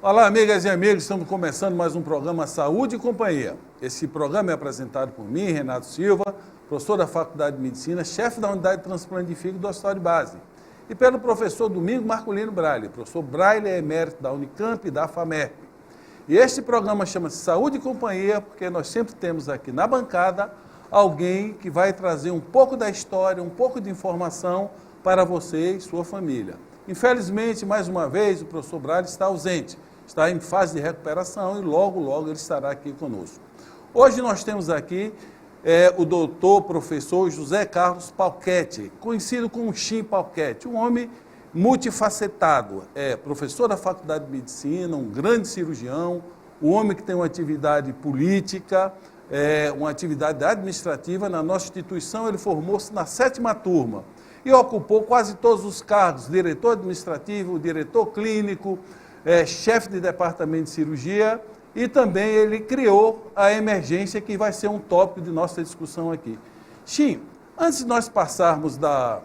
Olá, amigas e amigos, estamos começando mais um programa Saúde e Companhia. Esse programa é apresentado por mim, Renato Silva, professor da Faculdade de Medicina, chefe da Unidade de Transplante de Fígado do Hospital de Base, e pelo professor Domingo Marculino Braille. Professor Braille é emérito da Unicamp e da FAMERP. E este programa chama-se Saúde e Companhia, porque nós sempre temos aqui na bancada alguém que vai trazer um pouco da história, um pouco de informação para você e sua família. Infelizmente, mais uma vez, o professor Braille está ausente. Está em fase de recuperação e logo, logo ele estará aqui conosco. Hoje nós temos aqui o doutor, professor José Carlos Pauquete, conhecido como Chim Pauquete, um homem multifacetado. É professor da Faculdade de Medicina, um grande cirurgião, um homem que tem uma atividade política, uma atividade administrativa. Na nossa instituição ele formou-se na 7ª turma e ocupou quase todos os cargos, diretor administrativo, diretor clínico, chefe de departamento de cirurgia, e também ele criou a emergência, que vai ser um tópico de nossa discussão aqui. Chim, antes de nós passarmos da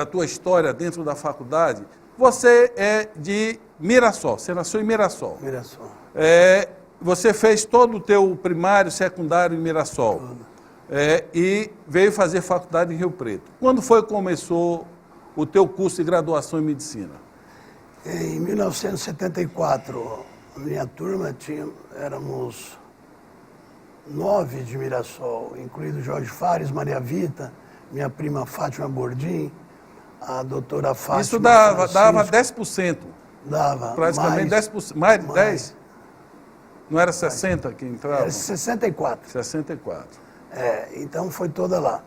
tua história dentro da faculdade, você é de Mirassol, você nasceu em Mirassol. Mirassol. Você fez todo o teu primário, secundário em Mirassol. E veio fazer faculdade em Rio Preto. Quando foi que começou o teu curso de graduação em medicina? Em 1974, a minha turma éramos 9 de Mirassol, incluindo Jorge Fares, Maria Vita, minha prima Fátima Bordim, a doutora Fátima. Isso dava 10%. Dava. Praticamente mais, 10%. Mais de 10%? Não era 60% que entrava? Era 64%. 64%. Então foi toda lá.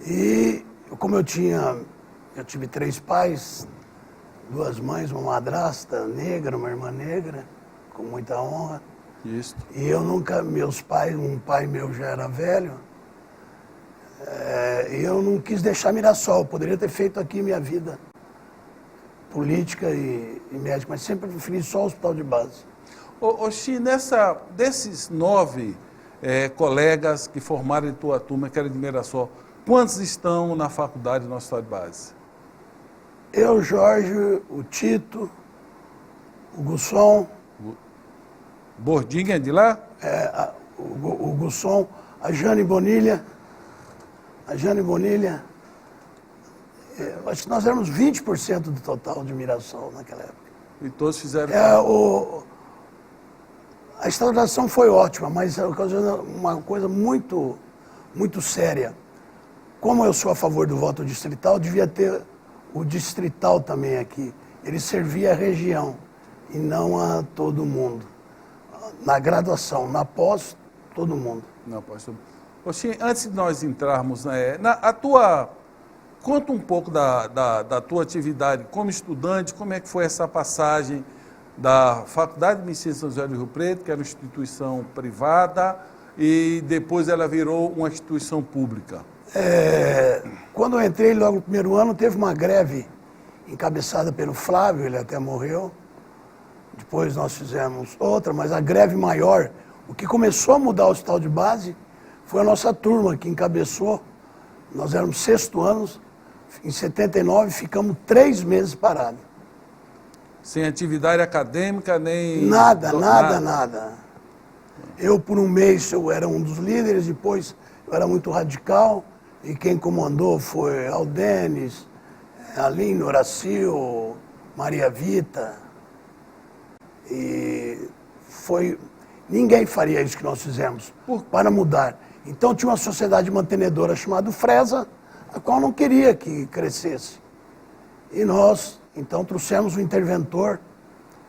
E como eu tive 3 pais, 2 mães, uma madrasta negra, uma irmã negra, com muita honra. Isso. E eu nunca, meus pais, um pai meu já era velho, eu não quis deixar Mirassol, poderia ter feito aqui minha vida política e médica, mas sempre preferi só o hospital de base. Xi, desses 9 colegas que formaram em tua turma, que era de Mirassol, quantos estão na faculdade no hospital de base? Eu, Jorge, o Tito, o Gusson. Bordinha é de lá? O Gusson, a Jane Bonilha. Acho que nós éramos 20% do total de Mirassol naquela época. E todos fizeram... A instalação foi ótima, mas uma coisa muito, muito séria. Como eu sou a favor do voto distrital, devia ter o distrital também aqui. Ele servia a região e não a todo mundo. Na graduação, na pós, todo mundo. Na pós, todo mundo. Xim, antes de nós entrarmos, conta um pouco da tua atividade como estudante, como é que foi essa passagem da Faculdade de Medicina de São José do Rio Preto, que era uma instituição privada, e depois ela virou uma instituição pública. Quando eu entrei, logo no primeiro ano, teve uma greve encabeçada pelo Flávio, ele até morreu. Depois nós fizemos outra, mas a greve maior, o que começou a mudar o hospital de base, foi a nossa turma que encabeçou. Nós éramos 6º ano, em 79 ficamos 3 meses parados. Sem atividade acadêmica, nem... Nada. Eu, por um mês, eu era um dos líderes, depois eu era muito radical, e quem comandou foi Aldenes, Aline, Horacil, Maria Vita. E ninguém faria isso que nós fizemos para mudar. Então tinha uma sociedade mantenedora chamada Fresa, a qual não queria que crescesse. E nós, então, trouxemos um interventor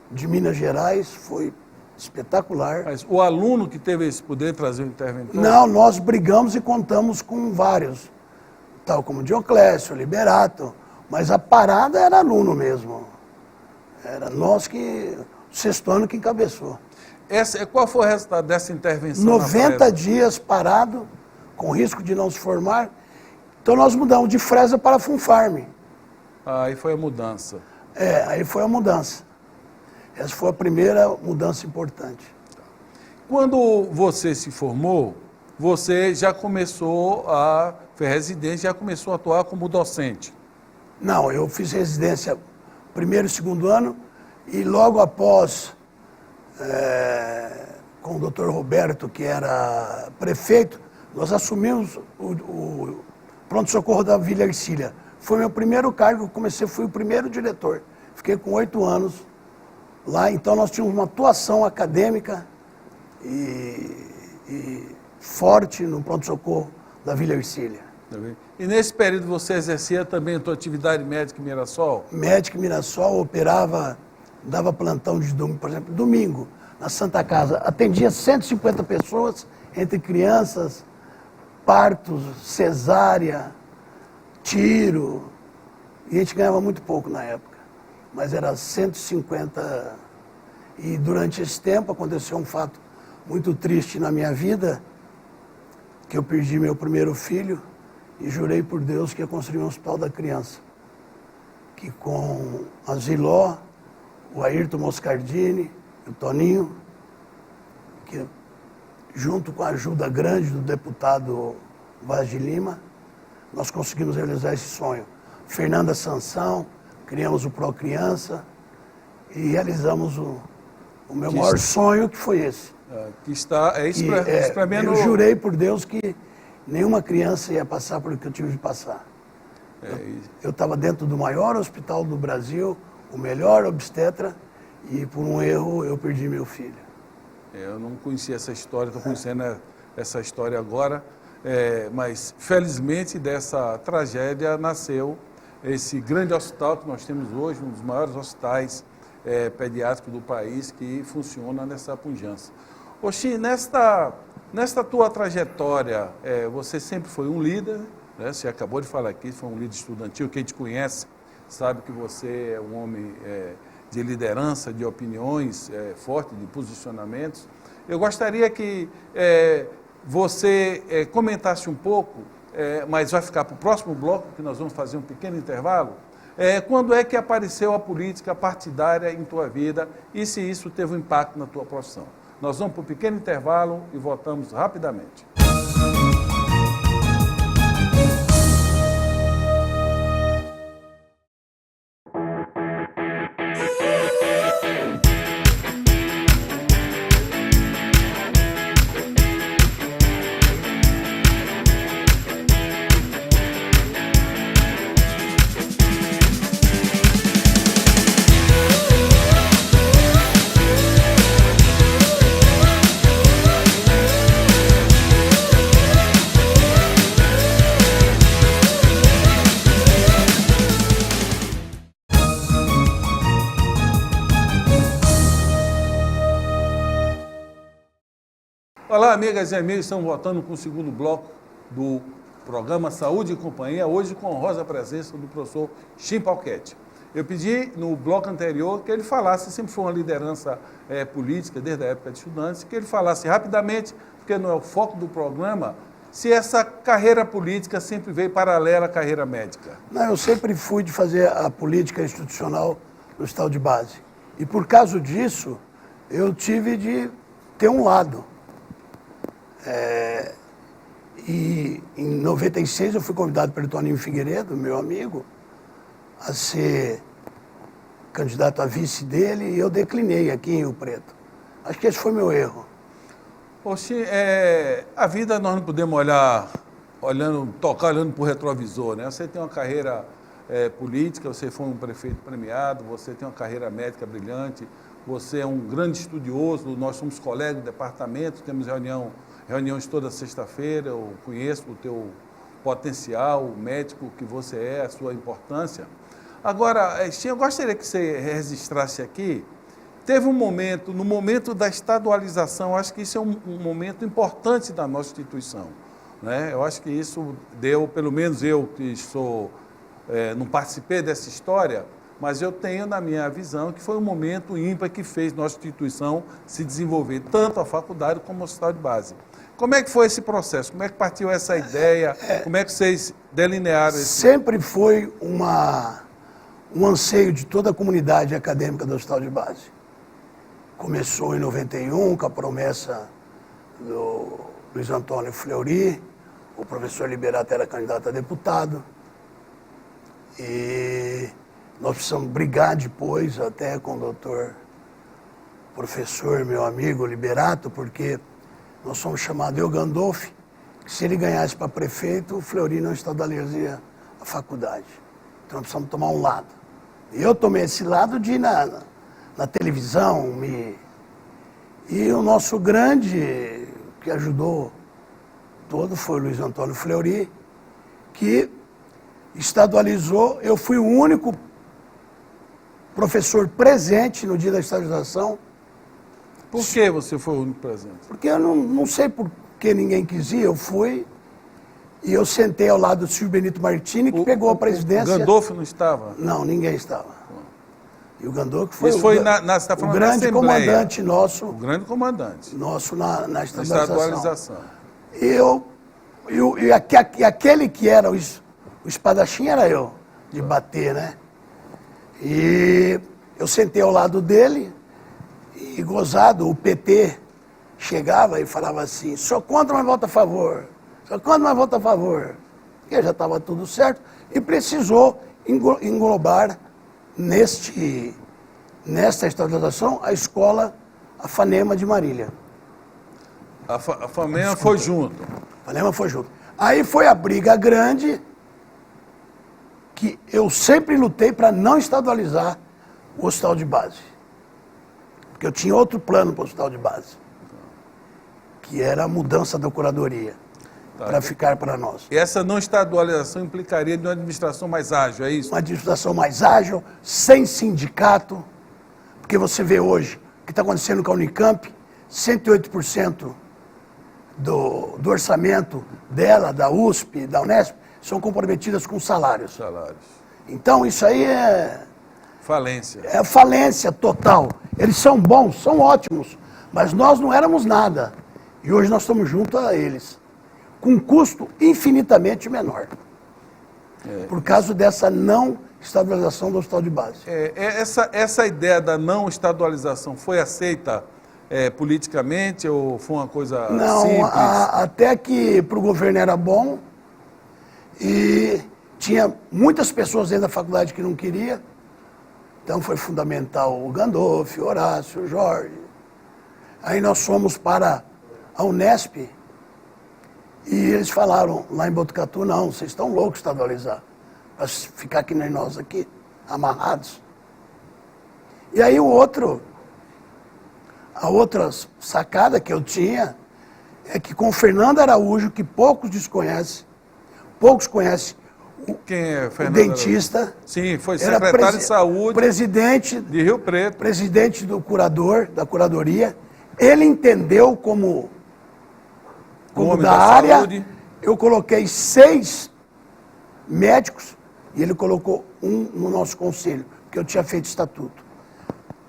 de Minas Gerais, foi espetacular. Mas o aluno que teve esse poder de trazer o interventor? Não, nós brigamos e contamos com vários, tal como Dioclésio, Liberato, mas a parada era aluno mesmo. Era nós que, o 6º ano que encabeçou. Qual foi o resultado dessa intervenção? 90 dias parado, com risco de não se formar. Então nós mudamos de Fresa para Funfarm. Aí foi a mudança. Aí foi a mudança. Essa foi a primeira mudança importante. Quando você se formou, você já começou fez residência, já começou a atuar como docente? Não, eu fiz residência primeiro e segundo ano, E logo após, com o doutor Roberto, que era prefeito, nós assumimos o pronto-socorro da Vila Ercília. Foi meu primeiro cargo, eu comecei, fui o primeiro diretor. Fiquei com 8 anos lá, então nós tínhamos uma atuação acadêmica e forte no pronto-socorro da Vila Ercília. E nesse período você exercia também a tua atividade médica em Mirassol? Médico em Mirassol, operava, dava plantão de domingo, por exemplo, domingo, na Santa Casa. Atendia 150 pessoas, entre crianças, partos, cesárea, tiro. E a gente ganhava muito pouco na época, mas era 150. E durante esse tempo aconteceu um fato muito triste na minha vida, que eu perdi meu primeiro filho e jurei por Deus que ia construir um hospital da criança. Que com a Ziló, o Ayrton Moscardini, o Toninho, que junto com a ajuda grande do deputado Vaz de Lima, nós conseguimos realizar esse sonho. Fernanda Sansão, criamos o Pro Criança e realizamos o meu maior sonho, que foi esse. Eu jurei por Deus que nenhuma criança ia passar por o que eu tive de passar. Eu estava dentro do maior hospital do Brasil, o melhor obstetra, e por um erro eu perdi meu filho. Eu não conhecia essa história, estou conhecendo essa história agora, mas felizmente dessa tragédia nasceu esse grande hospital que nós temos hoje, um dos maiores hospitais pediátricos do país, que funciona nessa pujança. Oxi, nesta tua trajetória, você sempre foi um líder, né? Você acabou de falar aqui, foi um líder estudantil. Quem te conhece sabe que você é um homem de liderança, de opiniões fortes, de posicionamentos. Eu gostaria que você comentasse um pouco, mas vai ficar para o próximo bloco, que nós vamos fazer um pequeno intervalo. Quando é que apareceu a política partidária em tua vida e se isso teve um impacto na tua profissão? Nós vamos para um pequeno intervalo e voltamos rapidamente. Olá, amigas e amigos, estamos voltando com o segundo bloco do programa Saúde e Companhia, hoje com a honrosa presença do professor Chim Pauquete. Eu pedi no bloco anterior que ele falasse, sempre foi uma liderança política, desde a época de estudantes, que ele falasse rapidamente, porque não é o foco do programa, se essa carreira política sempre veio paralela à carreira médica. Não, eu sempre fui de fazer a política institucional no hospital de base. E por causa disso, eu tive de ter um lado. E em 96 eu fui convidado pelo Toninho Figueiredo, meu amigo, a ser candidato a vice dele e eu declinei aqui em Rio Preto. Acho que esse foi meu erro. Oxi, a vida nós não podemos tocar olhando para o retrovisor, né? Você tem uma carreira política, você foi um prefeito premiado, você tem uma carreira médica brilhante, você é um grande estudioso, nós somos colegas do departamento, temos reuniões toda sexta-feira, eu conheço o teu potencial, o médico que você é, a sua importância. Agora, eu gostaria que você registrasse aqui, teve um momento, no momento da estadualização, acho que isso é um momento importante da nossa instituição, né? Eu acho que isso deu, pelo menos eu que não participei dessa história, mas eu tenho na minha visão que foi um momento ímpar que fez nossa instituição se desenvolver, tanto a faculdade como o hospital de base. Como é que foi esse processo? Como é que partiu essa ideia? Como é que vocês delinearam esse... Sempre foi um anseio de toda a comunidade acadêmica do hospital de base. Começou em 91, com a promessa do Luiz Antônio Fleury, o professor Liberato era candidato a deputado, e Nós precisamos brigar depois até com o doutor, professor, meu amigo Liberato, porque nós somos chamados eu, Gandolfi, que se ele ganhasse para prefeito, o Fleury não estadualizaria a faculdade. Então nós precisamos tomar um lado. E eu tomei esse lado de ir na televisão, e o nosso grande, que ajudou todo, foi o Luiz Antônio Fleury, que estadualizou. Eu fui o único professor presente no dia da estadualização. Por que você foi o único presente? Porque eu não sei por que ninguém quis ir, eu fui e eu sentei ao lado do Silvio Benito Martini, que pegou a presidência. O Gandolfi não estava? Não, ninguém estava. E o Gandolfi foi, Isso foi você tá o falando grande comandante nosso. O grande comandante. Nosso na estadualização. E aquele que era o espadachim era eu, de bater, né? E eu sentei ao lado dele e, gozado, o PT chegava e falava assim: sou contra, mas vota a favor. Sou contra, mas vota a favor. Porque já estava tudo certo e precisou englobar nesta estadualização a escola, a FANEMA de Marília. A FAMEMA foi junto. A FANEMA foi junto. Aí foi a briga grande, que eu sempre lutei para não estadualizar o hospital de base. Porque eu tinha outro plano para o hospital de base, que era a mudança da curadoria, para ficar para nós. E essa não estadualização implicaria de uma administração mais ágil, é isso? Uma administração mais ágil, sem sindicato, porque você vê hoje o que está acontecendo com a Unicamp, 108% do orçamento dela, da USP, da Unesp, são comprometidas com salários. Então isso aí é... falência. É falência total. Eles são bons, são ótimos, mas nós não éramos nada. E hoje nós estamos junto a eles, com um custo infinitamente menor. Por causa dessa não estadualização do hospital de base. Essa ideia da não estadualização foi aceita politicamente ou foi uma coisa simples? Até que para o governo era bom e tinha muitas pessoas dentro da faculdade que não queriam. Então foi fundamental o Gandolfi, o Horácio, o Jorge. Aí nós fomos para a Unesp e eles falaram lá em Botucatu: não, vocês estão loucos de estadualizar, para ficar que nem nós aqui, amarrados. E aí a outra sacada que eu tinha é que com o Fernando Araújo, que poucos conhecem, quem é o dentista. Araújo? Sim, foi secretário de saúde presidente de Rio Preto. Presidente da curadoria. Ele entendeu como da área. Saúde. Eu coloquei 6 médicos e ele colocou um no nosso conselho, porque eu tinha feito estatuto.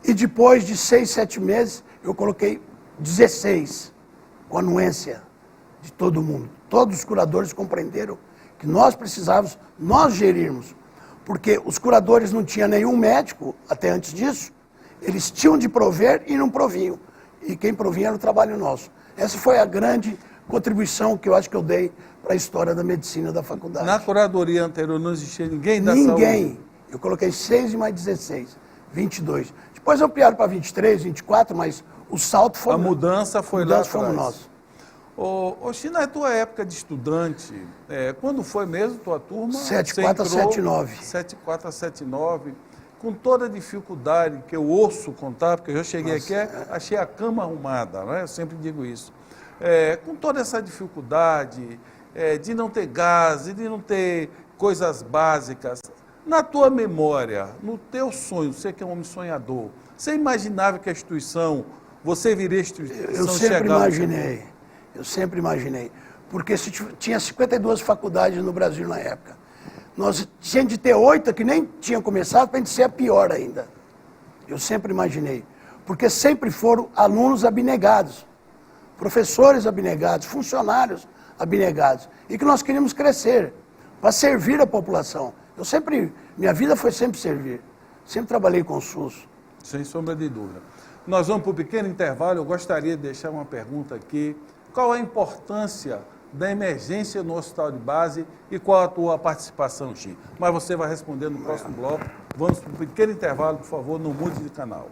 E depois de 6, 7 meses, eu coloquei 16, com anuência de todo mundo. Todos os curadores compreenderam que nós precisávamos, nós gerirmos, porque os curadores não tinham nenhum médico, até antes disso, eles tinham de prover e não proviam. E quem provinha era o trabalho nosso. Essa foi a grande contribuição que eu acho que eu dei para a história da medicina da faculdade. Na curadoria anterior não existia ninguém da saúde? Ninguém. Eu coloquei 6 e mais 16, 22. Depois ampliaram para 23, 24, mas o salto foi... A mudança foi lá atrás. Fomos nós. Ô, China, na tua época de estudante, quando foi mesmo tua turma? 74 a 79. 74 a 79, com toda a dificuldade que eu ouço contar, porque eu já cheguei aqui, achei a cama arrumada, né? Eu sempre digo isso. Com toda essa dificuldade de não ter gás, de não ter coisas básicas, na tua memória, no teu sonho, você que é um homem sonhador, você imaginava que a instituição, você viria a instituição Eu sempre imaginei, porque tinha 52 faculdades no Brasil na época. Nós tínhamos de ter 8 que nem tinham começado para a gente ser a pior ainda. Eu sempre imaginei, porque sempre foram alunos abnegados, professores abnegados, funcionários abnegados, e que nós queríamos crescer, para servir a população. Minha vida foi sempre servir, sempre trabalhei com o SUS. Sem sombra de dúvida. Nós vamos para um pequeno intervalo, eu gostaria de deixar uma pergunta aqui. Qual a importância da emergência no hospital de base e qual a tua participação, Xim? Mas você vai responder no próximo bloco. Vamos para um pequeno intervalo, por favor, não mude de canal.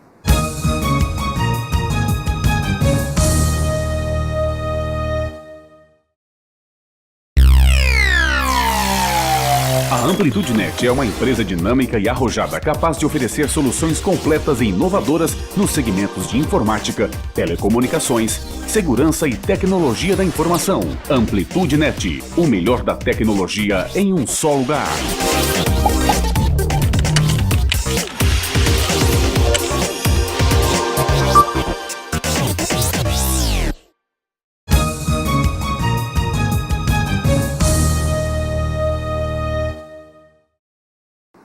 A AmplitudeNet é uma empresa dinâmica e arrojada capaz de oferecer soluções completas e inovadoras nos segmentos de informática, telecomunicações, segurança e tecnologia da informação. AmplitudeNet, o melhor da tecnologia em um só lugar.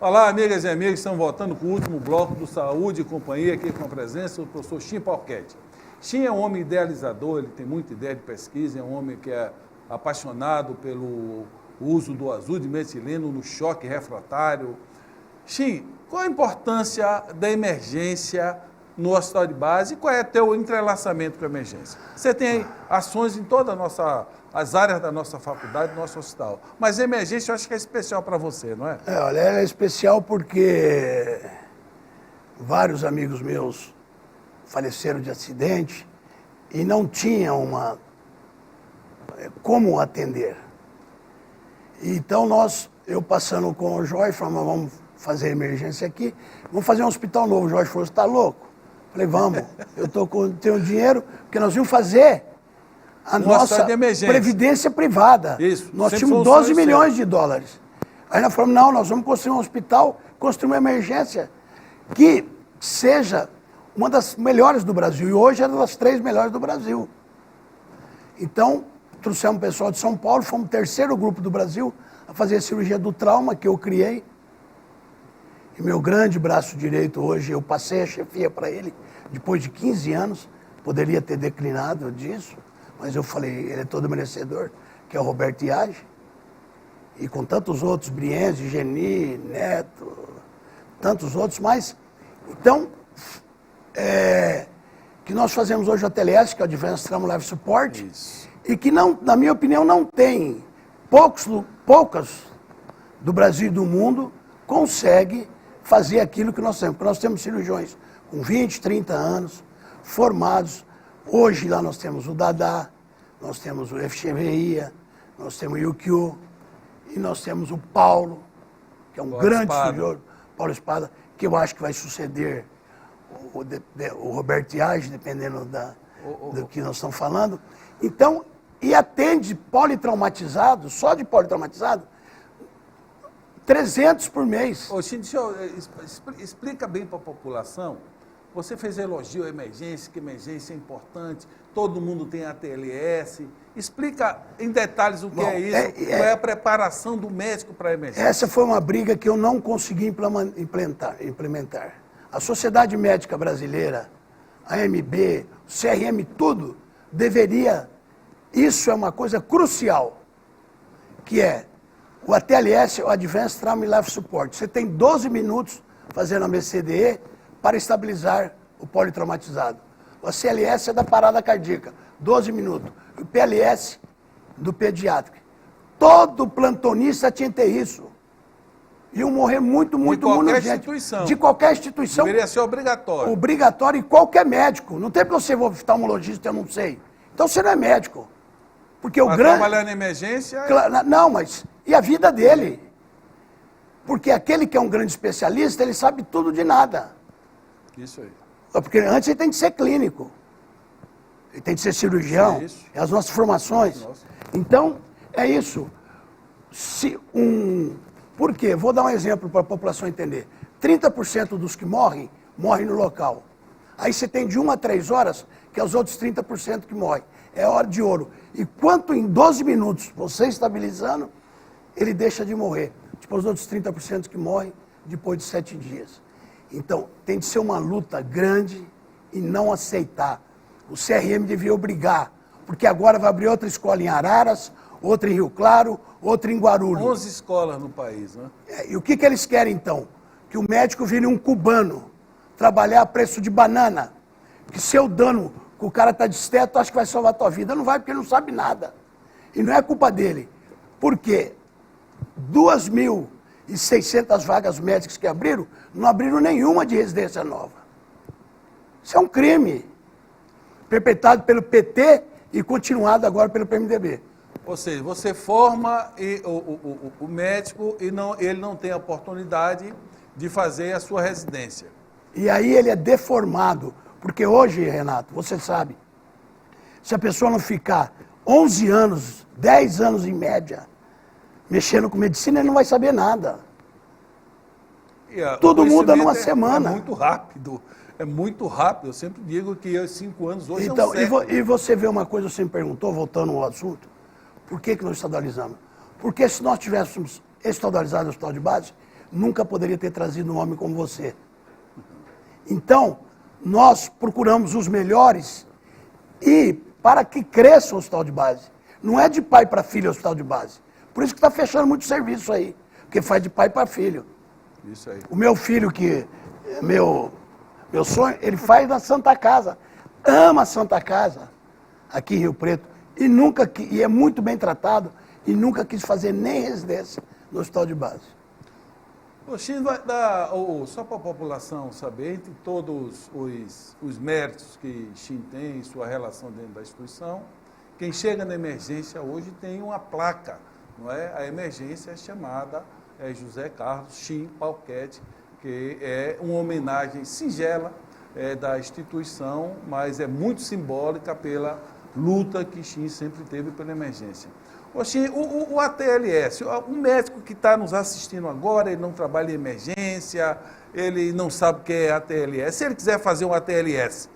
Olá, amigas e amigos, estamos voltando com o último bloco do Saúde e Companhia, aqui com a presença do professor Xim Pauquete. Xim é um homem idealizador, ele tem muita ideia de pesquisa, é um homem que é apaixonado pelo uso do azul de metileno no choque refratário. Xim, qual a importância da emergência no hospital de base e qual é o teu entrelaçamento com a emergência? Você tem ações em todas as áreas da nossa faculdade, do nosso hospital, mas a emergência eu acho que é especial para você, não é? Olha, ela é especial porque vários amigos meus faleceram de acidente e não tinham como atender. Então eu passando com o Jorge, falamos, vamos fazer emergência aqui, vamos fazer um hospital novo. O Jorge falou, você está louco? Falei, vamos, tenho dinheiro, porque nós íamos fazer a nossa previdência privada. Isso, nós tínhamos 12 milhões de dólares. Aí nós falamos, não, nós vamos construir um hospital, construir uma emergência que seja uma das melhores do Brasil. E hoje é uma das 3 melhores do Brasil. Então, trouxemos o pessoal de São Paulo, fomos o terceiro grupo do Brasil a fazer a cirurgia do trauma que eu criei. E meu grande braço direito hoje, eu passei a chefia para ele, depois de 15 anos, poderia ter declinado disso, mas eu falei, ele é todo merecedor, que é o Roberto Iage, e com tantos outros, Brienzi, Geni, Neto, tantos outros, mas, então, que nós fazemos hoje o ATLS, que é o Advanced Trauma Life Support, Isso. E que, não, na minha opinião, não tem, poucas do Brasil e do mundo consegue fazer aquilo que nós temos. Porque nós temos cirurgiões com 20, 30 anos, formados. Hoje lá nós temos o Dadá, nós temos o Echeverria, nós temos o Yukio, e nós temos o Paulo, que é um grande cirurgião, Paulo Espada, que eu acho que vai suceder o Roberto Iage, dependendo do que nós estamos falando. Então, e atende politraumatizado, só de politraumatizado, 300 por mês. Ô, Xim, explica bem para a população. Você fez elogio à emergência, que emergência é importante, todo mundo tem ATLS. Explica em detalhes o que é isso, qual é a preparação do médico para a emergência. Essa foi uma briga que eu não consegui implementar. A Sociedade Médica Brasileira, a AMB, o CRM, tudo deveria... Isso é uma coisa crucial, que é o ATLS, o Advanced Trauma Life Support. Você tem 12 minutos fazendo a BCDE para estabilizar o politraumatizado. O ACLS é da parada cardíaca, 12 minutos. O PLS do pediátrico. Todo plantonista tinha que ter isso. Iam morrer muito gente. De qualquer instituição. De qualquer instituição. Deveria ser obrigatório. Obrigatório e qualquer médico. Não tem porque você for oftalmologista, eu não sei. Então você não é médico. Porque o grande... trabalhar na emergência... Não, mas... E a vida dele? Porque aquele que é um grande especialista, ele sabe tudo de nada. Isso aí. Porque antes ele tem que ser clínico. Ele tem que ser cirurgião. Isso. É as nossas formações. Nossa. Então, é isso. Por quê? Vou dar um exemplo para a população entender. 30% dos que morrem no local. Aí você tem de 1 a 3 horas, que é os outros 30% que morrem. É hora de ouro. E quanto em 12 minutos, você estabilizando, ele deixa de morrer. Tipo os outros 30% que morrem depois de 7 dias. Então, tem de ser uma luta grande e não aceitar. O CRM devia obrigar, porque agora vai abrir outra escola em Araras, outra em Rio Claro, outra em Guarulhos. 11 escolas no país, né? E o que eles querem, então? Que o médico vire um cubano, trabalhar a preço de banana, que seu dano, que o cara está desteto, acha que vai salvar a tua vida. Não vai, porque ele não sabe nada. E não é culpa dele. Por quê? 2.600 vagas médicas que abriram, não abriram nenhuma de residência nova. Isso é um crime. Perpetrado pelo PT e continuado agora pelo PMDB. Ou seja, você forma o médico e ele não tem a oportunidade de fazer a sua residência. E aí ele é deformado. Porque hoje, Renato, você sabe, se a pessoa não ficar 11 anos, 10 anos em média, mexendo com medicina, ele não vai saber nada. Tudo muda numa semana. É muito rápido. É muito rápido. Eu sempre digo que 5 anos hoje então, é um século. E você vê uma coisa, você me perguntou, voltando ao assunto, por que nós estadualizamos? Porque se nós tivéssemos estadualizado o hospital de base, nunca poderia ter trazido um homem como você. Então, nós procuramos os melhores e para que cresça o hospital de base. Não é de pai para filho o hospital de base. Por isso que está fechando muito serviço aí, porque faz de pai para filho. Isso aí. O meu filho, que é meu sonho, ele faz na Santa Casa. Ama a Santa Casa, aqui em Rio Preto. E é muito bem tratado e nunca quis fazer nem residência no hospital de base. O Chim vai dar, só para a população saber, entre todos os méritos que Chim tem em sua relação dentro da instituição, quem chega na emergência hoje tem uma placa, não é? A emergência é chamada José Carlos Chim Pauquete, que é uma homenagem singela da instituição, mas é muito simbólica pela luta que Chim sempre teve pela emergência. Oxi, o ATLS, o médico que está nos assistindo agora, ele não trabalha em emergência, ele não sabe o que é ATLS. Se ele quiser fazer um ATLS,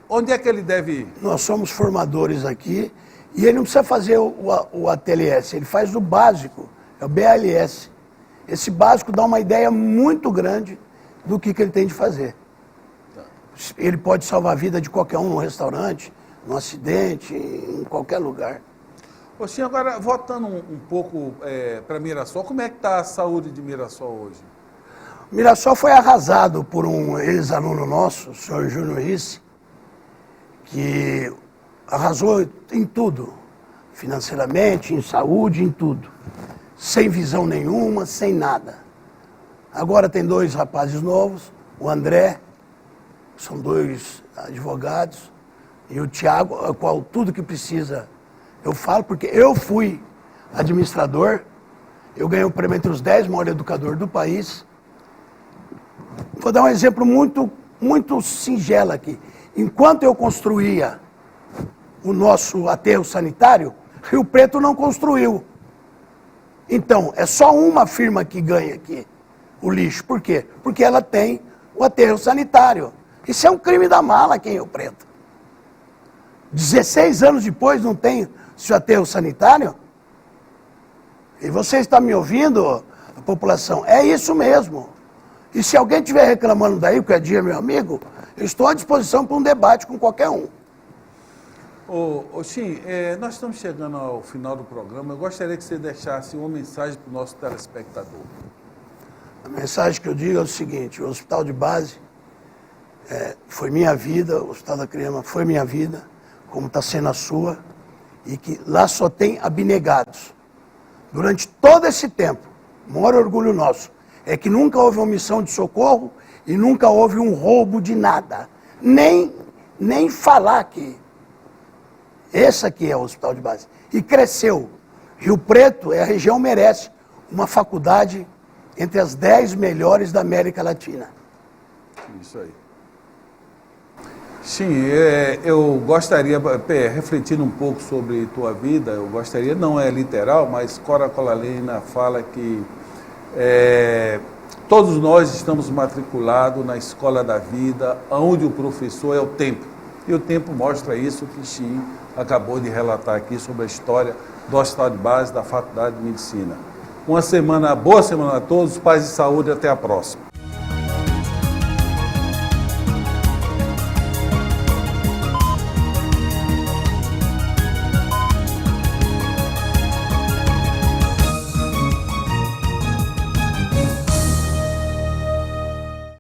onde é que ele deve ir? Nós somos formadores aqui e ele não precisa fazer o ATLS, ele faz o básico, é o BALS. Esse básico dá uma ideia muito grande do que ele tem de fazer. Ele pode salvar a vida de qualquer um no restaurante, num acidente, em qualquer lugar. Oxi, agora voltando um pouco para Mirassol, como é que está a saúde de Mirassol hoje? Mirassol foi arrasado por um ex-aluno nosso, o senhor Júnior Risse, que arrasou em tudo, financeiramente, em saúde, em tudo. Sem visão nenhuma, sem nada. Agora tem 2 rapazes novos, o André, são 2 advogados, e o Tiago, a qual tudo que precisa eu falo, porque eu fui administrador, eu ganhei o prêmio entre os 10 maiores educadores do país. Vou dar um exemplo muito, muito singelo aqui. Enquanto eu construía o nosso aterro sanitário, Rio Preto não construiu. Então, é só uma firma que ganha aqui o lixo. Por quê? Porque ela tem o aterro sanitário. Isso é um crime da mala aqui em Rio Preto. 16 anos depois não tem seu aterro sanitário? E você está me ouvindo, a população? É isso mesmo. E se alguém estiver reclamando daí, porque é dia, meu amigo, eu estou à disposição para um debate com qualquer um. Chim, nós estamos chegando ao final do programa. Eu gostaria que você deixasse uma mensagem para o nosso telespectador. A mensagem que eu digo é o seguinte: o hospital de base foi minha vida, o Hospital da Crema foi minha vida, como está sendo a sua, e que lá só tem abnegados. Durante todo esse tempo, o maior orgulho nosso é que nunca houve omissão de socorro e nunca houve um roubo de nada. Nem falar que esse aqui é o hospital de base. E cresceu. Rio Preto, a região merece uma faculdade entre as 10 melhores da América Latina. Isso aí. Sim, eu gostaria, refletindo um pouco sobre tua vida, eu gostaria, não é literal, mas Cora Colalina fala que todos nós estamos matriculados na escola da vida, onde o professor é o tempo. E o tempo mostra isso que Chim acabou de relatar aqui sobre a história do Hospital de Base da Faculdade de Medicina. Boa semana a todos, paz e saúde, até a próxima.